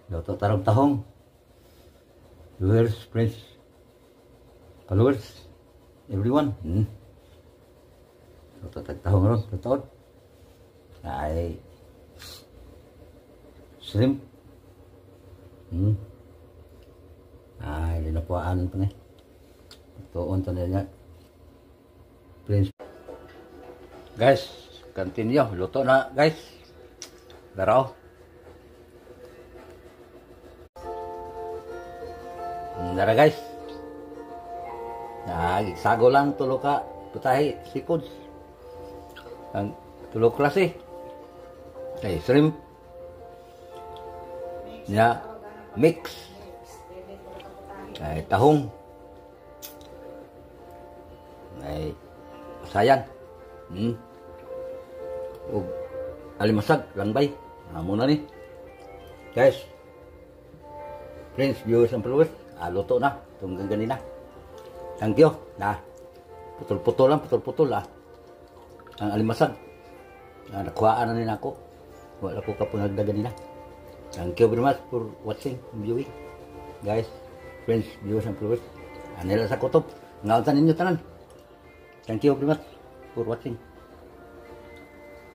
Luto tarong tahong. Viewers, friends, followers, everyone. Luto tahong ron, luto. Ay shrimp. Ay, linapuan pa ni. Lutoon to niya. Friends. Guys, continue. Luto na, guys. Daraw. Dara, guys. Sago lang tulo ka putahe seconds. Ang tulo klase. Ay, shrimp. Nya mix. Ay, tahong. Ay, sayan. O alimasag lang bay. Muna ni. Guys. Friends, viewers and followers. Luto na. Tunggang ganina. Thank you. Putol-putol lang. Putol-putol ang alimasag. Nakuhaan na nila ako. Wala ko kapunagda ganina. Thank you very much for watching and viewing. Guys, friends, viewers and followers. Anila sa kutob. Ngautan ninyo tanan. Thank you very much for watching.